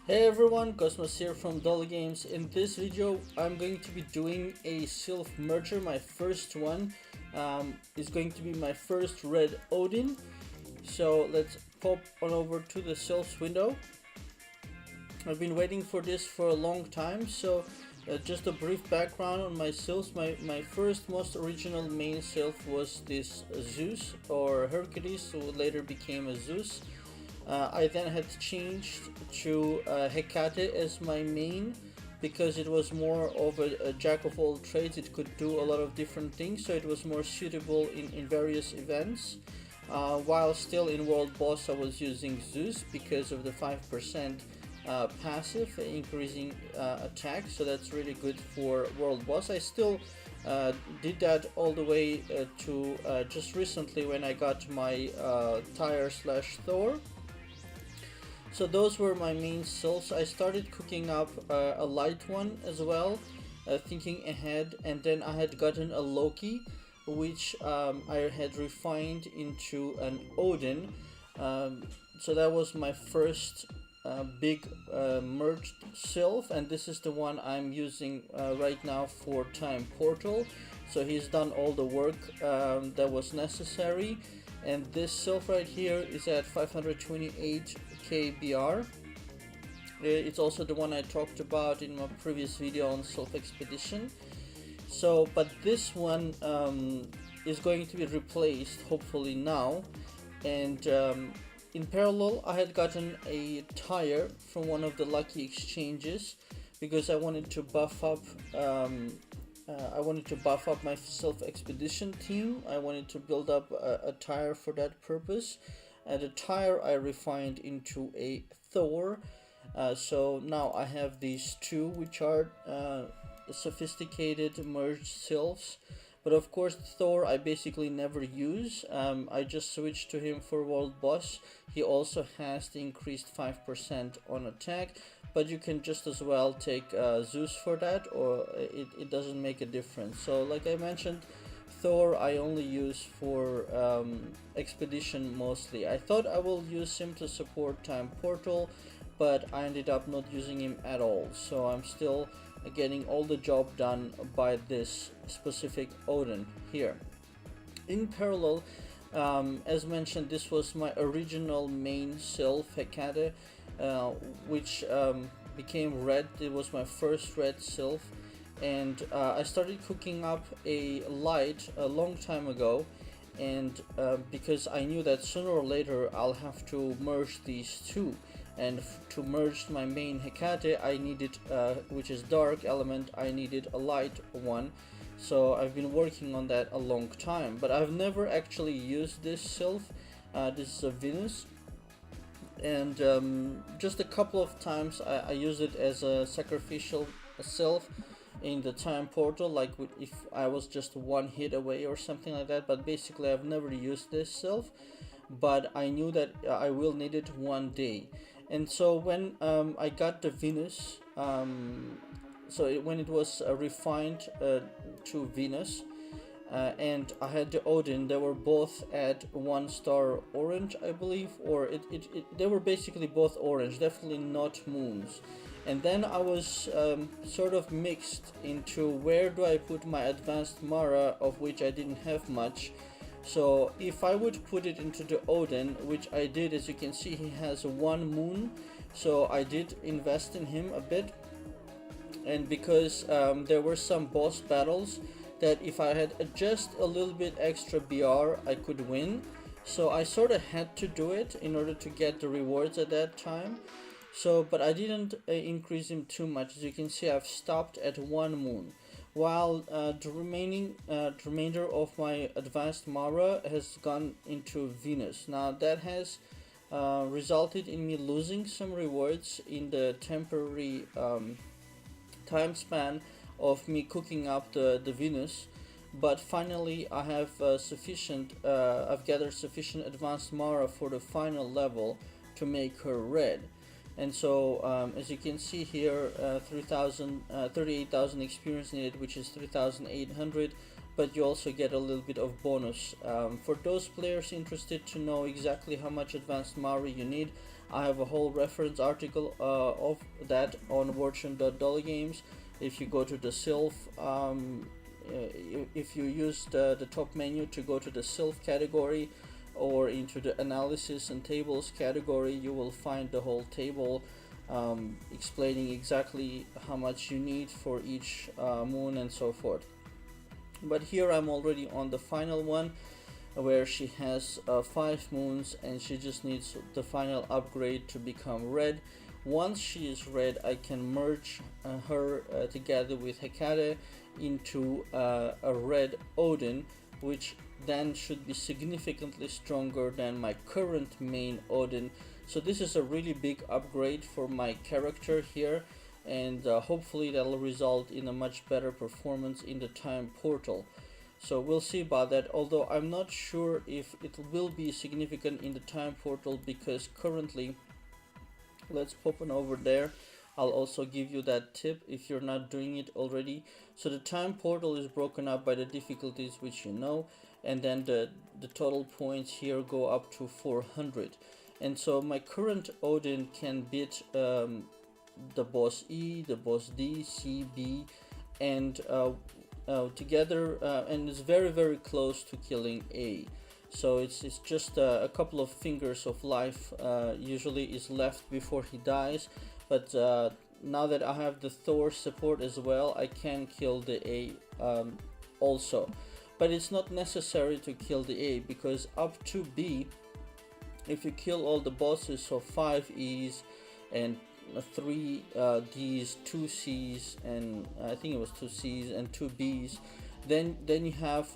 Hey everyone, Cosmos here from Dolly Games. In this video, I'm going to be doing a Sylph merger. My first one is going to be my first red Odin. So let's pop on over to the Sylphs window. I've been waiting for this for a long time, so just a brief background on my Sylphs. My first most original main Sylph was this Zeus or Hercules, who later became a Zeus. I then had changed to Hecate as my main because it was more of a jack of all trades. It could do a lot of different things, so it was more suitable in various events. While still in World Boss, I was using Zeus because of the 5% passive increasing attack, so that's really good for World Boss. I still did that all the way to just recently when I got my Tyre / Thor. So those were my main Sylphs. I started cooking up a light one as well, thinking ahead, and then I had gotten a Loki, which I had refined into an Odin. So that was my first big merged Sylph, and this is the one I'm using right now for Time Portal. So he's done all the work that was necessary, and this Sylph right here is at 528 KBR. It's also the one I talked about in my previous video on Sylph Expedition. So, but this one is going to be replaced hopefully now, and in parallel I had gotten a Tyre from one of the lucky exchanges because I wanted to buff up my Sylph Expedition team. I wanted to build up a Tyre for that purpose, and the Tyre I refined into a Thor. So now I have these two, which are sophisticated merged Sylphs. But of course Thor I basically never use. I just switched to him for World Boss. He also has the increased 5% on attack, but you can just as well take Zeus for that, or it doesn't make a difference. So like I mentioned, Thor I only use for Expedition mostly. I thought I will use him to support Time Portal, but I ended up not using him at all. So I'm still getting all the job done by this specific Odin here. In parallel, as mentioned, this was my original main Sylph, Hecate, which became red. It was my first red Sylph, and I started cooking up a light a long time ago, and because I knew that sooner or later I'll have to merge these two, and to merge my main Hecate I needed, which is dark element, I needed a light one. So I've been working on that a long time, but I've never actually used this Sylph. This is a Venus, and just a couple of times I used it as a sacrificial Sylph in the Time Portal, like if I was just one hit away or something like that. But basically I've never used this Sylph, but I knew that I will need it one day. And so when I got the Venus, when it was refined to Venus, and I had the Odin, they were both at 1-star orange, I believe, or they were basically both orange, definitely not moons. And then I was sort of mixed into where do I put my advanced Mara, of which I didn't have much. So if I would put it into the Odin, which I did, as you can see he has one moon, so I did invest in him a bit. And because there were some boss battles that if I had just a little bit extra BR I could win, so I sort of had to do it in order to get the rewards at that time. So, but I didn't increase him too much. As you can see, I've stopped at one moon, while the remainder of my advanced Mara has gone into Venus. Now that has resulted in me losing some rewards in the temporary time span of me cooking up the Venus, but finally I have I've gathered sufficient advanced Mara for the final level to make her red. And so as you can see here, 38,000 experience needed, which is 3,800, but you also get a little bit of bonus. For those players interested to know exactly how much advanced Mari you need, I have a whole reference article of that on Wartune.dollygames. If you go to the Sylph, if you use the top menu to go to the Sylph category or into the analysis and tables category, you will find the whole table explaining exactly how much you need for each moon and so forth. But here I'm already on the final one, where she has 5 moons and she just needs the final upgrade to become red. Once she is red, I can merge her together with Hecate into a red Odin, which then should be significantly stronger than my current main Odin. So this is a really big upgrade for my character here, and hopefully that'll result in a much better performance in the time portal. So we'll see about that, although I'm not sure if it will be significant in the time portal, because currently, let's pop on over there. I'll also give you that tip if you're not doing it already. So the time portal is broken up by the difficulties, which you know, and then the total points here go up to 400. And so my current Odin can beat the boss E, the boss D, C, B, and together, and it's very close to killing A. So it's just a couple of fingers of life usually is left before he dies. But now that I have the Thor support as well, I can kill the A also. But it's not necessary to kill the A, because up to B, if you kill all the bosses, so 5 E's and 3 D's, 2 C's, and I think it was 2 C's and 2 B's, then you have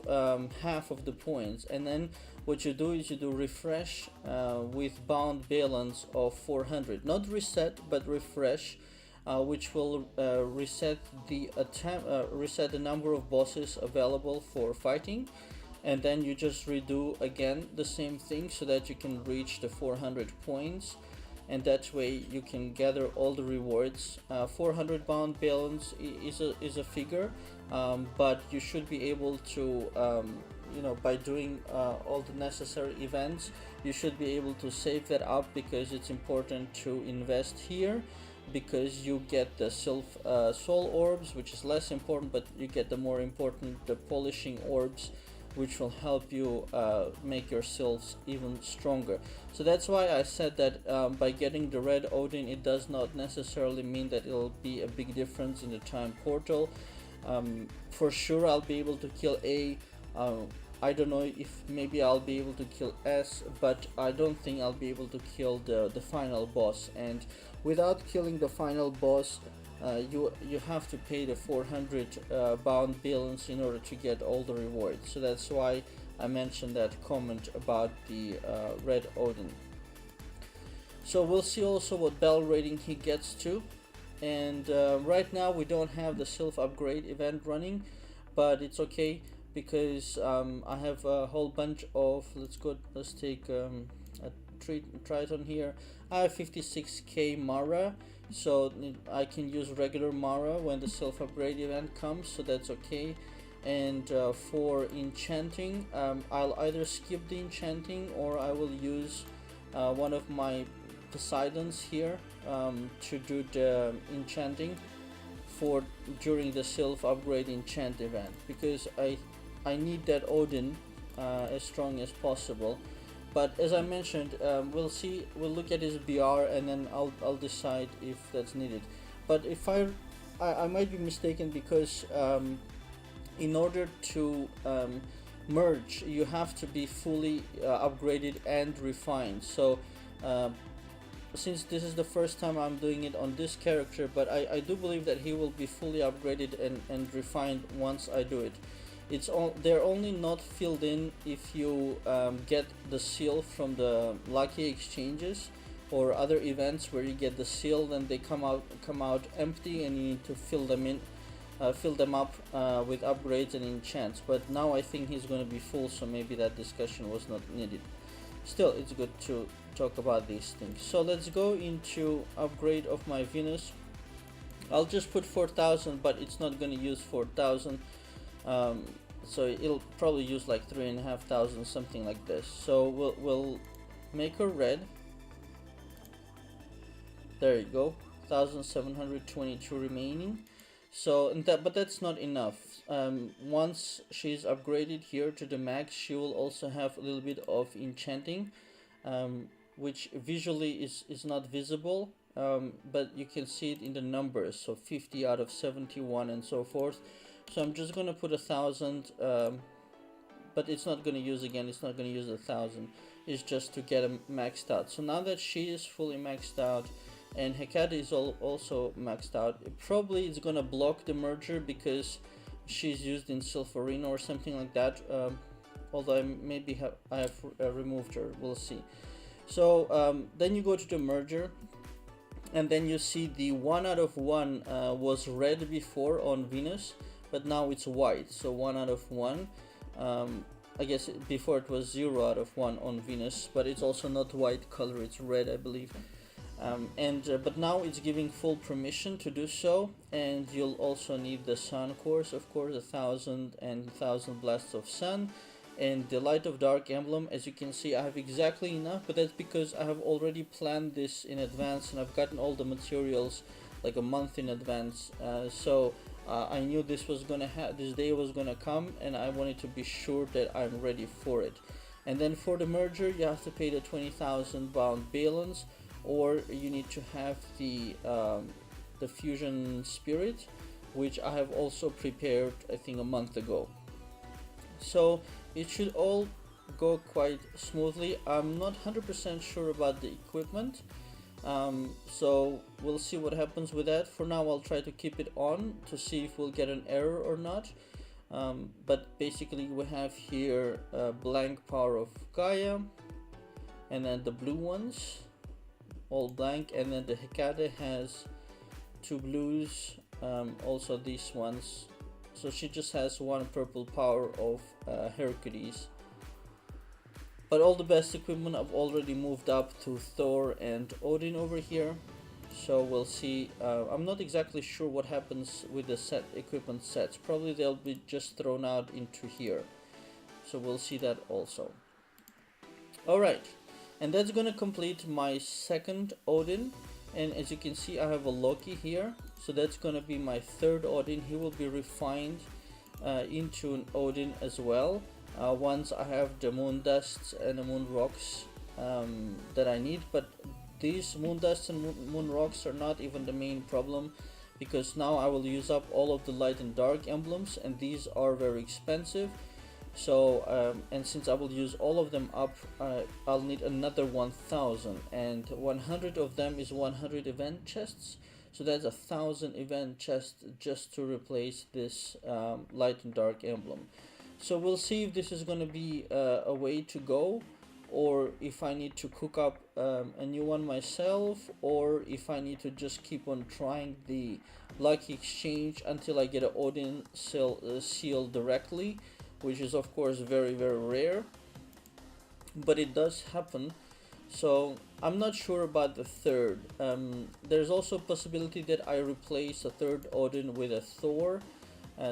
half of the points. And then what you do is you do refresh with bound balance of 400, not reset but refresh, which will reset the number of bosses available for fighting. And then you just redo again the same thing so that you can reach the 400 points, and that way you can gather all the rewards. 400 bound balance is a figure, but you should be able to by doing all the necessary events, you should be able to save that up, because it's important to invest here, because you get the Sylph soul orbs, which is less important, but you get the more important, the polishing orbs, which will help you make your Sylphs even stronger. So that's why I said that by getting the red Odin, it does not necessarily mean that it'll be a big difference in the time portal. For sure I'll be able to kill A. I don't know if maybe I'll be able to kill S, but I don't think I'll be able to kill the final boss. And without killing the final boss, you have to pay the 400 bound balance in order to get all the rewards. So that's why I mentioned that comment about the red Odin. So we'll see also what bell rating he gets to. And right now we don't have the Sylph upgrade event running, but it's okay, because I have a whole bunch of, let's take a Triton here. I have 56k Mara, so I can use regular Mara when the Sylph upgrade event comes, so that's okay. And for enchanting, I'll either skip the enchanting, or I will use one of my Poseidons here to do the enchanting for during the Sylph upgrade enchant event, because I need that Odin as strong as possible. But as I mentioned, we'll look at his BR, and then I'll decide if that's needed. But if I might be mistaken, because in order to merge, you have to be fully upgraded and refined. So since this is the first time I'm doing it on this character, but I do believe that he will be fully upgraded and refined once I do it. They're only not filled in if you get the seal from the lucky exchanges or other events where you get the seal, then they come out empty, and you need to fill them up with upgrades and enchants. But now I think he's going to be full, so maybe that discussion was not needed. Still, it's good to talk about these things. So let's go into upgrade of my Venus. I'll just put 4,000, but it's not going to use 4,000. So it'll probably use like 3,500, something like this. So we'll make her red, There you go, 1722 remaining. So, but that's not enough. Once she's upgraded here to the max, she will also have a little bit of enchanting, which visually is not visible, but you can see it in the numbers, so 50 out of 71 and so forth. So I'm just gonna put 1,000, but it's not gonna use again, it's not gonna use 1,000, it's just to get them maxed out. So now that she is fully maxed out and Hecate is also maxed out, probably it's gonna block the merger because she's used in Sylph Arena or something like that, although I have removed her, we'll see. So then you go to the merger, and then you see the 1 out of 1 was red before on Venus, but now it's white, so 1 out of 1. I guess before it was 0 out of 1 on Venus, but it's also not white color, it's red, I believe. But now it's giving full permission to do so, and you'll also need the sun cores, of course, 1,000 and 1,000 blasts of sun, and the light of dark emblem. As you can see, I have exactly enough, but that's because I have already planned this in advance and I've gotten all the materials like a month in advance. So I knew this day was gonna come, and I wanted to be sure that I'm ready for it. And then for the merger, you have to pay the 20,000 bound balance, or you need to have the fusion spirit, which I have also prepared, I think, a month ago. So it should all go quite smoothly. I'm not 100% sure about the equipment, so we'll see what happens with that. For now, I'll try to keep it on to see if we'll get an error or not. But basically we have here blank power of Gaia, and then the blue ones all blank, and then the Hecate has 2 blues, also these ones, so she just has 1 purple power of Hercules. But all the best equipment I've already moved up to Thor and Odin over here, so we'll see. I'm not exactly sure what happens with the equipment sets, probably they'll be just thrown out into here, so we'll see that also. Alright, and that's gonna complete my second Odin, and as you can see I have a Loki here, so that's gonna be my third Odin. He will be refined into an Odin as well, once I have the moon dusts and the moon rocks that I need. But these moon dusts and moon rocks are not even the main problem, because now I will use up all of the light and dark emblems, and these are very expensive. So and since I will use all of them up, I'll need another 1,000, and 100 of them is 100 event chests, so that's 1,000 event chests just to replace this light and dark emblem. So we'll see if this is going to be a way to go, or if I need to cook up a new one myself, or if I need to just keep on trying the lucky exchange until I get an Odin seal directly, which is of course very rare, but it does happen. So I'm not sure about the third. There's also a possibility that I replace a third Odin with a Thor,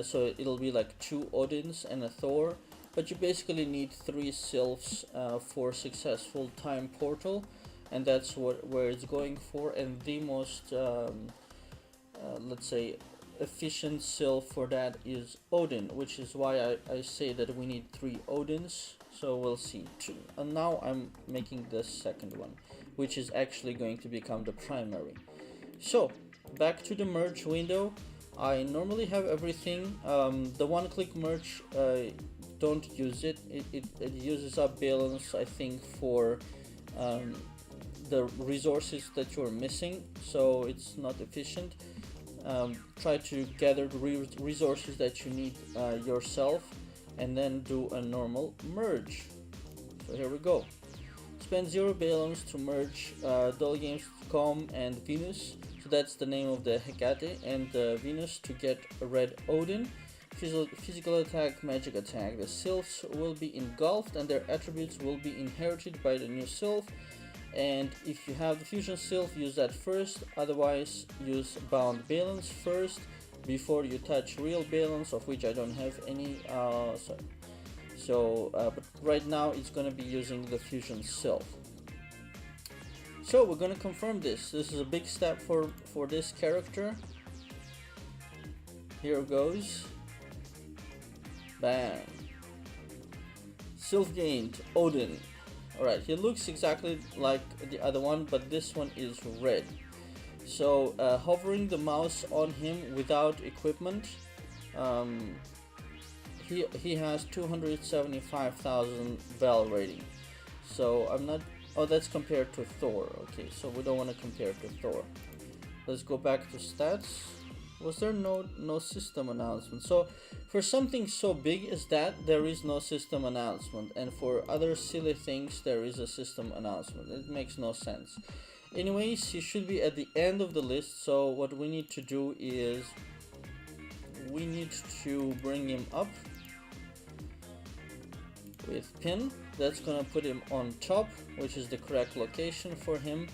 so it'll be like 2 Odins and a Thor, but you basically need 3 sylphs for successful time portal, and that's where it's going for. And the most let's say efficient sylph for that is Odin, which is why I say that we need 3 Odins. So we'll see. And now I'm making the second one, which is actually going to become the primary. So back to the merge window. I normally have everything. The one-click merge, don't use it. It uses up balance, I think, for the resources that you're missing, so it's not efficient. Try to gather the resources that you need yourself, and then do a normal merge. So here we go. Spend 0 balance to merge DullGames.com and Venus. So that's the name of the Hecate and Venus to get a red Odin. Physical attack, magic attack. The sylphs will be engulfed and their attributes will be inherited by the new sylph. And if you have the fusion sylph, use that first. Otherwise, use bound balance first before you touch real balance, of which I don't have any. But right now it's gonna be using the fusion sylph. So we're gonna confirm this. This is a big step for this character. Here goes. Bang. Sylph gained, Odin. Alright, he looks exactly like the other one, but this one is red. So hovering the mouse on him without equipment, he has 275,000 bell rating. So I'm not, oh, that's compared to Thor. Okay, so we don't want to compare to Thor. Let's go back to stats. Was there no system announcement? So for something so big as that, there is no system announcement, and for other silly things there is a system announcement. It makes no sense. Anyways, he should be at the end of the list, so what we need to do is we need to bring him up with pin. That's gonna put him on top, which is the correct location for him,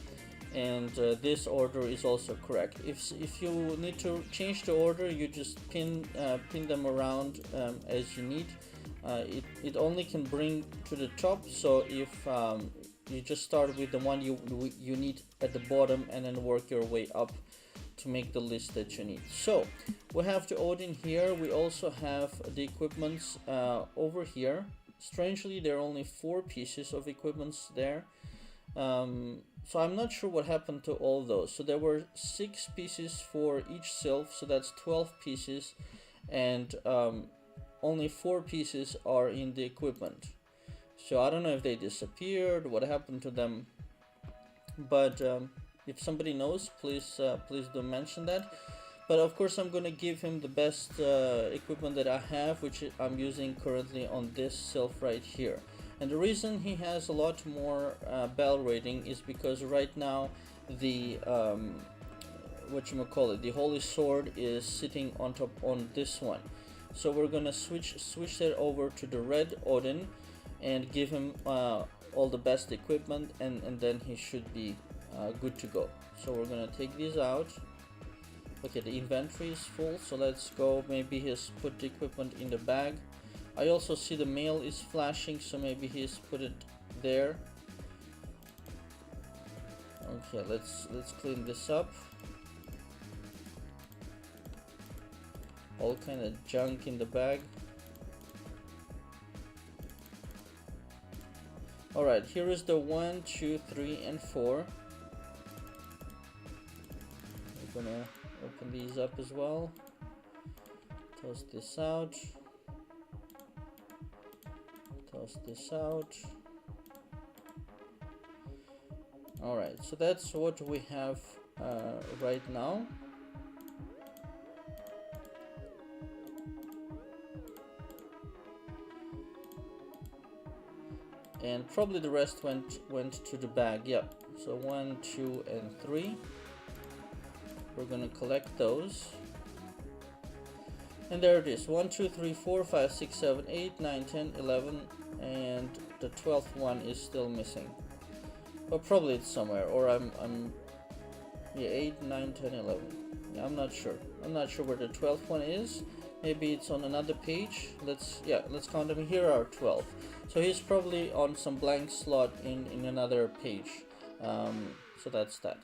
and this order is also correct. If you need to change the order, you just pin them around as you need. It only can bring to the top, so if you just start with the one you need at the bottom and then work your way up to make the list that you need. So we have the Odin here. We also have the equipments over here. Strangely, there are only 4 pieces of equipments there. So I'm not sure what happened to all those. So there were 6 pieces for each sylph, so that's 12 pieces, and only 4 pieces are in the equipment. So I don't know if they disappeared, what happened to them, but if somebody knows, please do mention that. But of course I'm gonna give him the best equipment that I have, which I'm using currently on this sylph right here. And the reason he has a lot more bell rating is because right now the the holy sword is sitting on top on this one. So we're gonna switch that over to the red Odin and give him all the best equipment, and then he should be good to go. So we're gonna take these out. Okay, the inventory is full, so let's go. Maybe he's put the equipment in the bag. I also see the mail is flashing, so maybe he's put it there. Okay, let's clean this up. All kind of junk in the bag. Alright, here is the 1, 2, 3, and 4. We're gonna open these up as well. Toss this out. Toss this out. Alright, so that's what we have right now. And probably the rest went to the bag. Yep. So 1, 2, and 3. We're gonna collect those. And there it is. 1, 2, 3, 4, 5, 6, 7, 8, 9, 10, 11, and the 12th one is still missing. But probably it's somewhere, or I'm yeah, 8, 9, 10, 11. Yeah, I'm not sure. I'm not sure where the 12th one is. Maybe it's on another page. Let's count them. Here are 12. So he's probably on some blank slot in another page. So that's that.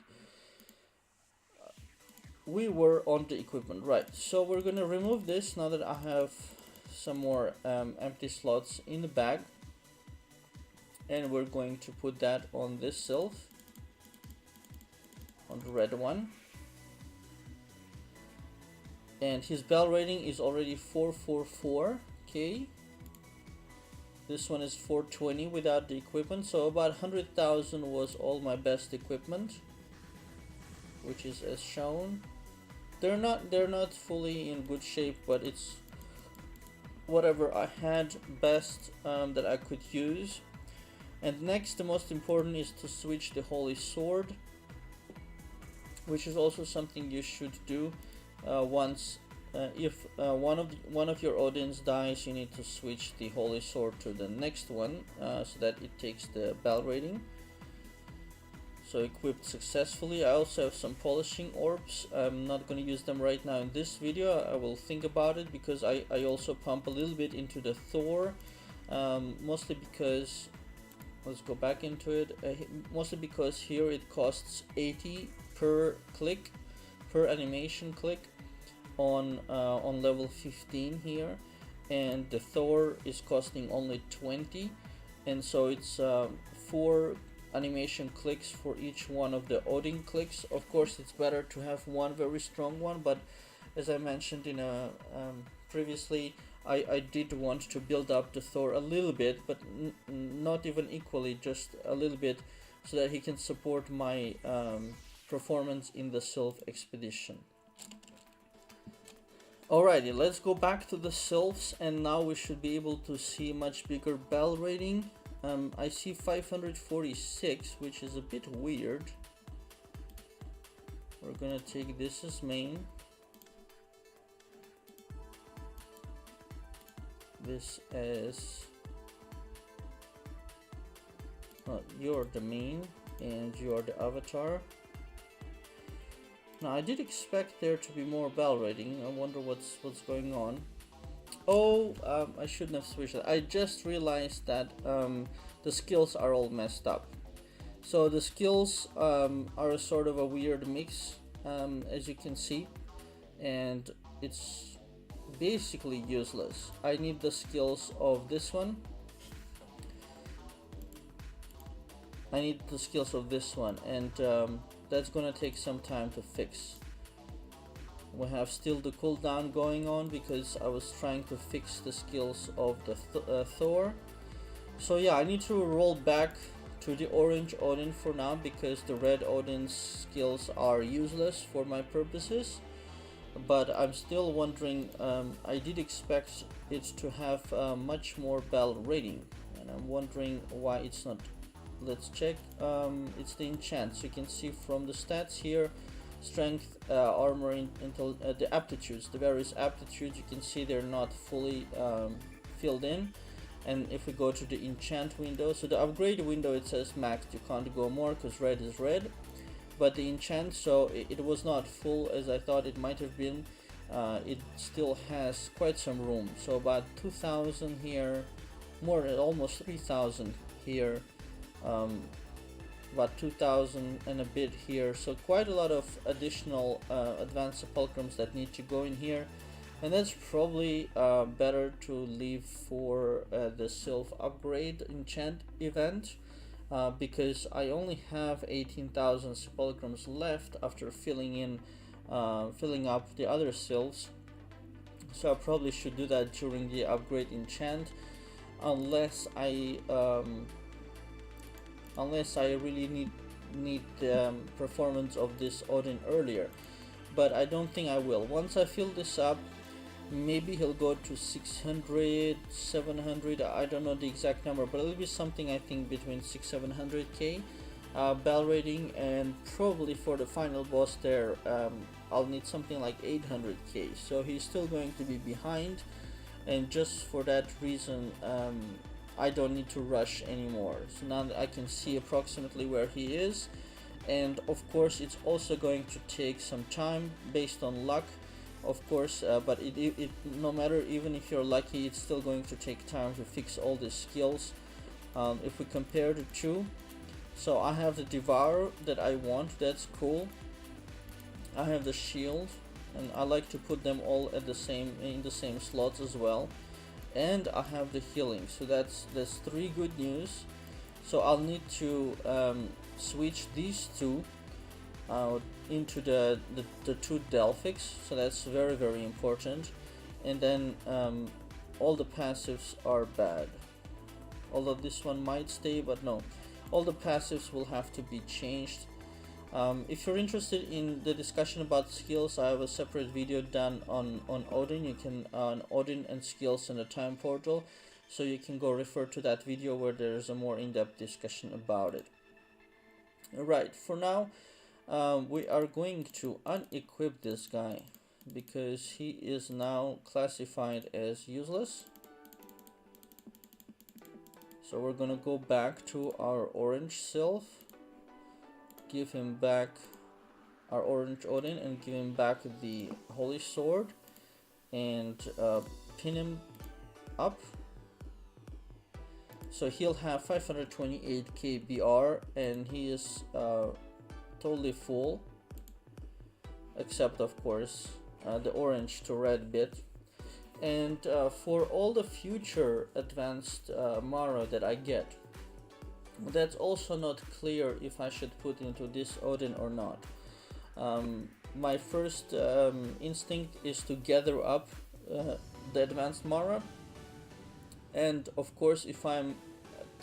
We were on the equipment, right? So we're gonna remove this now that I have some more empty slots in the bag, and we're going to put that on this sylph, on the red one. And his bell rating is already 444. Okay. This one is 420 without the equipment, so about 100,000 was all my best equipment, which is as shown. They're not fully in good shape, but it's whatever I had best that I could use. And next, the most important is to switch the holy sword, which is also something you should do once. If one of your Odins dies, you need to switch the holy sword to the next one so that it takes the bell rating. So equipped successfully. I also have some polishing orbs. I'm not going to use them right now in this video. I will think about it, because I also pump a little bit into the Thor, mostly because let's go back into it. Mostly because here it costs 80 per click, per animation click on level 15 here, and the Thor is costing only 20, and so it's 4 animation clicks for each one of the Odin clicks. Of course, it's better to have one very strong one, but as I mentioned in a previously, I did want to build up the Thor a little bit, but not even equally, just a little bit, so that he can support my performance in the Sylph expedition. Alrighty, let's go back to the Sylphs, and now we should be able to see much bigger bell rating. I see 546, which is a bit weird. We're gonna take this as main. This as you're the main and you're the avatar. Now I did expect there to be more bell rating. I wonder what's going on. Oh, I shouldn't have switched it. I just realized that the skills are all messed up. So the skills are sort of a weird mix, as you can see, and it's basically useless. I need the skills of this one. I need the skills of this one, and that's gonna take some time to fix. We have still the cooldown going on because I was trying to fix the skills of the Thor. So yeah, I need to roll back to the orange Odin for now because the red Odin's skills are useless for my purposes. But I'm still wondering, I did expect it to have much more bell rating, and I'm wondering why it's not. Let's check. It's the enchants. You can see from the stats here, strength, armor, until the aptitudes, the various aptitudes, you can see they're not fully filled in. And if we go to the enchant window, so the upgrade window, it says max, you can't go more because red is red. But the enchant, so it was not full as I thought it might have been. It still has quite some room, so about 2,000 here, more, almost 3,000 here, about 2,000 and a bit here, so quite a lot of additional advanced sepulcrums that need to go in here, and that's probably better to leave for the Sylph upgrade enchant event. Because I only have 18,000 sepulcrums left after filling up the other sylphs, so I probably should do that during the upgrade enchant, unless I really need the performance of this Odin earlier, but I don't think I will. Once I fill this up, maybe he'll go to 600, 700, I don't know the exact number, but it'll be something I think between 600-700k bell rating, and probably for the final boss there, I'll need something like 800k, so he's still going to be behind, and just for that reason I don't need to rush anymore. So now that I can see approximately where he is, and of course it's also going to take some time based on luck, of course, but it no matter, even if you're lucky, it's still going to take time to fix all the skills. If we compare the two, so I have the Devour that I want, that's cool. I have the shield, and I like to put them all at in the same slots as well, and I have the healing, so that's 3 good news. So I'll need to switch these two into the 2 Delphics, so that's very, very important. And then all the passives are bad, although this one might stay, but no, all the passives will have to be changed. If you're interested in the discussion about skills, I have a separate video done on Odin. You can on Odin and skills in the time portal, so you can go refer to that video where there's a more in-depth discussion about it. Alright, for now we are going to unequip this guy because he is now classified as useless. So we're gonna go back to our orange Sylph, give him back our orange Odin, and give him back the holy sword, and pin him up. So he'll have 528k BR, and he is totally full, except of course the orange to red bit. And for all the future advanced Mara that I get, that's also not clear if I should put into this Odin or not. My first instinct is to gather up the advanced Mara, and of course if I'm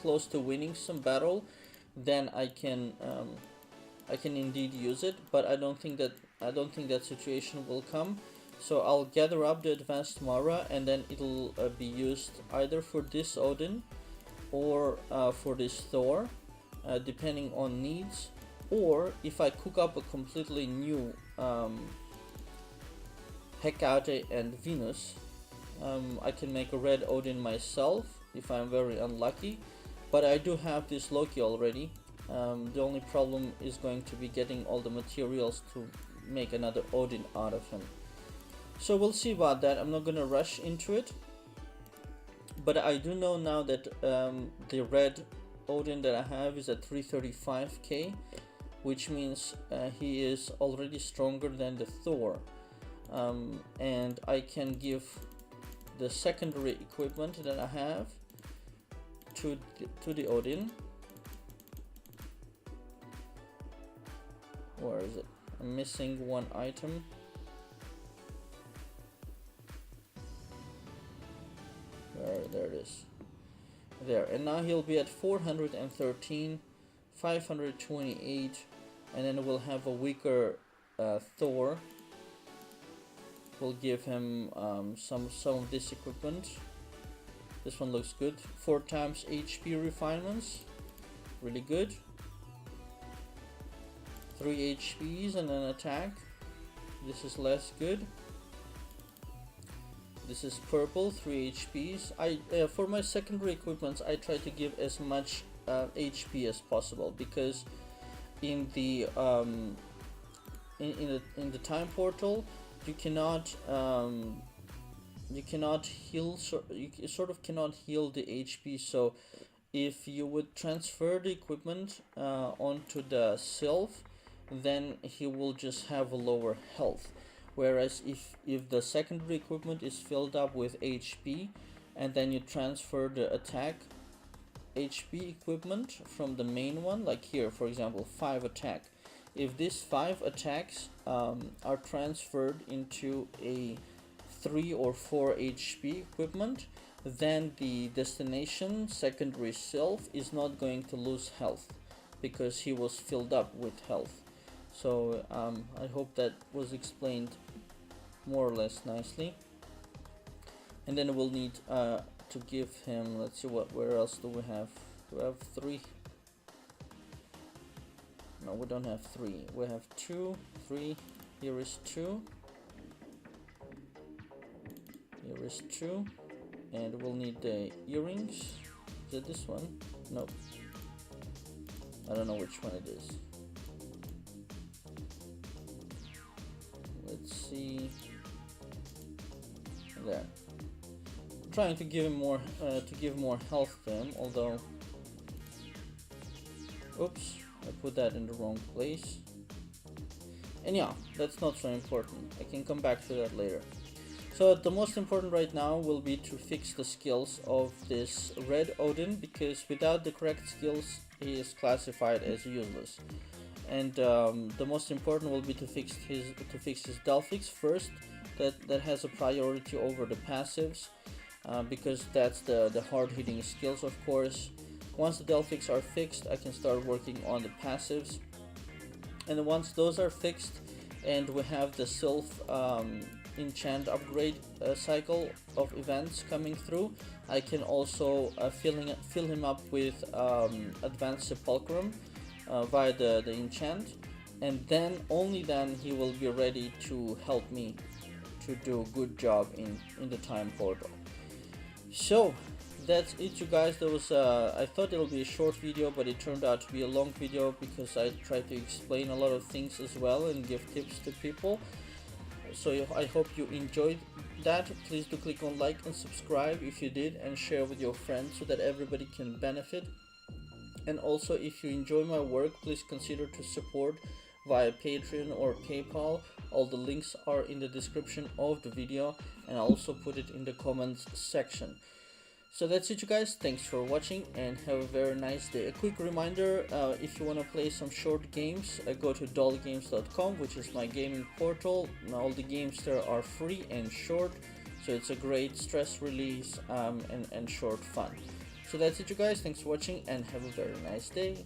close to winning some battle, then I can indeed use it, but I don't think that situation will come. So I'll gather up the advanced Mara, and then it'll be used either for this Odin or for this Thor, depending on needs. Or if I cook up a completely new Hecate and Venus, I can make a red Odin myself if I'm very unlucky. But I do have this Loki already. The only problem is going to be getting all the materials to make another Odin out of him. So we'll see about that. I'm not gonna rush into it, but I do know now that the red Odin that I have is at 335k, which means he is already stronger than the Thor, and I can give the secondary equipment that I have to the Odin. Where is it? I'm missing one item. There it is. There, and now he'll be at 413, 528, and then we'll have a weaker Thor. We'll give him some of this equipment. This one looks good. 4 times HP refinements, really good. 3 HPs and an attack. This is less good. This is purple, 3 HPs. For my secondary equipments, I try to give as much HP as possible, because in the in the time portal you cannot heal. You sort of cannot heal the HP. So if you would transfer the equipment onto the sylph, then he will just have a lower health. Whereas if the secondary equipment is filled up with HP, and then you transfer the attack HP equipment from the main one, like here for example 5 attack, if these 5 attacks are transferred into a 3 or 4 HP equipment, then the destination secondary sylph is not going to lose health, because he was filled up with health. So I hope that was explained more or less nicely. And then we'll need to give him, let's see, where else do we have? Do we have 3? No, we don't have 3. We have 2, 3. Here is 2. Here is 2. And we'll need the earrings. Is it this one? Nope. I don't know which one it is. Let's see. There. I'm trying to give him more, health to him. Although, oops, I put that in the wrong place. And yeah, that's not so important. I can come back to that later. So the most important right now will be to fix the skills of this red Odin, because without the correct skills, he is classified as useless. And the most important will be to fix his Delphix first. That has a priority over the passives, because that's the hard-hitting skills, of course. Once the Delphix are fixed, I can start working on the passives. And once those are fixed, and we have the sylph enchant upgrade cycle of events coming through, I can also fill him up with advanced sepulchrum via the enchant, and then only then he will be ready to help me to do a good job in the time portal. So that's it, you guys. There was I thought it'll be a short video, but it turned out to be a long video, because I tried to explain a lot of things as well and give tips to people. So I hope you enjoyed that, please do click on like and subscribe if you did, and share with your friends so that everybody can benefit. And also, if you enjoy my work, please consider to support via Patreon or PayPal. All the links are in the description of the video, and I'll also put it in the comments section. So that's it, you guys. Thanks for watching and have a very nice day. A quick reminder, if you want to play some short games, go to dollygames.com, which is my gaming portal. And all the games there are free and short, so it's a great stress release and short fun. So that's it, you guys. Thanks for watching and have a very nice day.